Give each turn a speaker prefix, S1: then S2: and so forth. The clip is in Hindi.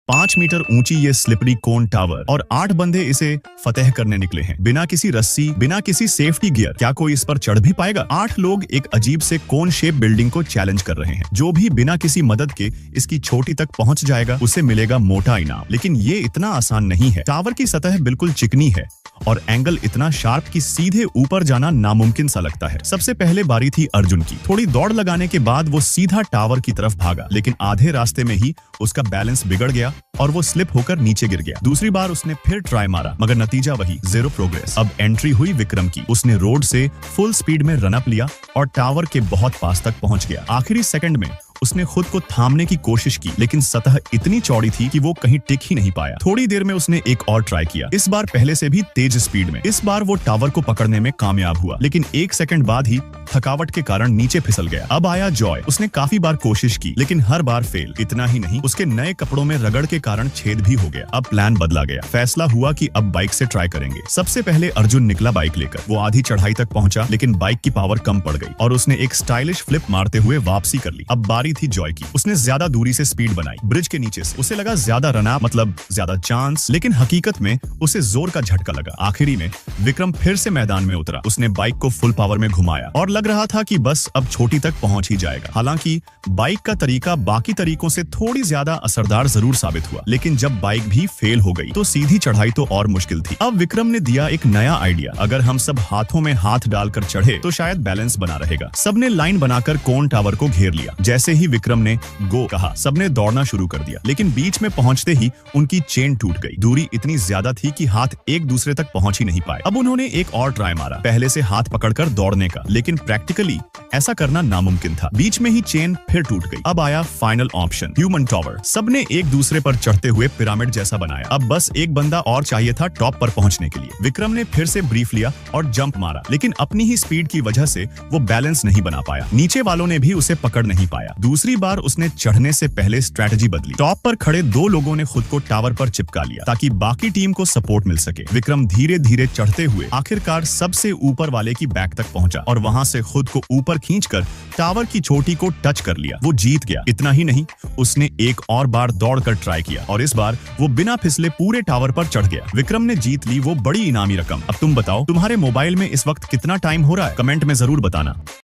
S1: 5 मीटर ऊंची ये स्लिपरी कोन टावर और 8 बंदे इसे फतेह करने निकले हैं। बिना किसी रस्सी, बिना किसी सेफ्टी गियर। क्या कोई इस पर चढ़ भी पाएगा? 8 लोग एक अजीब से कोन शेप बिल्डिंग को चैलेंज कर रहे हैं। जो भी बिना किसी मदद के इसकी छोटी तक पहुंच जाएगा उसे मिलेगा मोटा इनाम। लेकिन ये इतना आसान नहीं है। टावर की सतह बिल्कुल चिकनी है और एंगल इतना शार्प कि सीधे ऊपर जाना नामुमकिन सा लगता है। सबसे पहले बारी थी अर्जुन की। थोड़ी दौड़ लगाने के बाद वो सीधा टावर की तरफ भागा, लेकिन आधे रास्ते में ही उसका बैलेंस बिगड़ गया और वो स्लिप होकर नीचे गिर गया। दूसरी बार उसने फिर ट्राई मारा, मगर नतीजा वही, 0 प्रोग्रेस। अब एंट्री हुई विक्रम की। उसने रोड से फुल स्पीड में रन अप लिया और टावर के बहुत पास तक पहुंच गया। आखिरी सेकंड में उसने खुद को थामने की कोशिश की, लेकिन सतह इतनी चौड़ी थी कि वो कहीं टिक ही नहीं पाया। थोड़ी देर में उसने एक और ट्राई किया, इस बार पहले से भी तेज स्पीड में। इस बार वो टावर को पकड़ने में कामयाब हुआ, लेकिन 1 सेकंड बाद ही थकावट के कारण नीचे फिसल गया। अब आया जॉय। उसने काफी बार कोशिश की, लेकिन हर बार फेल। इतना ही नहीं, उसके नए कपड़ों में रगड़ के कारण छेद भी हो गया। अब प्लान बदला गया। फैसला हुआ कि अब बाइक से ट्राई करेंगे। सबसे पहले अर्जुन निकला बाइक लेकर। वो आधी चढ़ाई तक पहुंचा, लेकिन बाइक की पावर कम पड़ गई और उसने एक स्टाइलिश फ्लिप मारते हुए वापसी कर ली। अब बारी थी जॉय की। उसने ज्यादा दूरी से स्पीड बनाई, ब्रिज के नीचे से। उसे लगा ज्यादा रन अप मतलब ज्यादा चांस, लेकिन हकीकत में उसे जोर का झटका लगा। आखिरी में विक्रम फिर से मैदान में उतरा। उसने बाइक को फुल पावर में घुमाया और लग रहा था कि बस अब छोटी तक पहुंच ही जाएगा। हालांकि बाइक का तरीका बाकी तरीकों से थोड़ी ज्यादा असरदार जरूर साबित हुआ, लेकिन जब बाइक भी फेल हो गई तो सीधी चढ़ाई तो और मुश्किल थी। अब विक्रम ने दिया एक नया आइडिया। अगर हम सब हाथों में हाथ डालकर चढ़े तो शायद बैलेंस बना रहेगा। सबने लाइन बनाकर कोन टावर को घेर लिया। जैसे ही विक्रम ने गो कहा, सबने दौड़ना शुरू कर दिया, लेकिन बीच में पहुंचते ही उनकी चेन टूट गई। दूरी इतनी ज्यादा थी कि हाथ एक दूसरे तक पहुंच ही नहीं पाए। अब उन्होंने एक और ट्राई मारा, पहले से हाथ पकड़कर दौड़ने का, लेकिन प्रैक्टिकली ऐसा करना नामुमकिन था। बीच में ही चेन फिर टूट गई। अब आया फाइनल ऑप्शन, ह्यूमन टावर। सबने एक दूसरे पर चढ़ते हुए पिरामिड जैसा बनाया। अब बस एक बंदा और चाहिए था टॉप पर पहुंचने के लिए। विक्रम ने फिर से ब्रीफ लिया और जंप मारा, लेकिन अपनी ही स्पीड की वजह से वो बैलेंस नहीं बना पाया। नीचे वालों ने भी उसे पकड़ नहीं पाया। दूसरी बार उसने चढ़ने से पहले स्ट्रेटजी बदली। टॉप पर खड़े 2 लोगों ने खुद को टावर पर चिपका लिया ताकि बाकी टीम को सपोर्ट मिल सके। विक्रम धीरे धीरे चढ़ते हुए आखिरकार सबसे ऊपर वाले की बैक तक पहुंचा और वहां से खुद को ऊपर खींचकर टावर की चोटी को टच कर लिया। वो जीत गया। इतना ही नहीं, उसने एक और बार दौड़कर ट्राई किया और इस बार वो बिना फिसले पूरे टावर पर चढ़ गया। विक्रम ने जीत ली वो बड़ी इनामी रकम। अब तुम बताओ, तुम्हारे मोबाइल में इस वक्त कितना टाइम हो रहा है? कमेंट में जरूर बताना।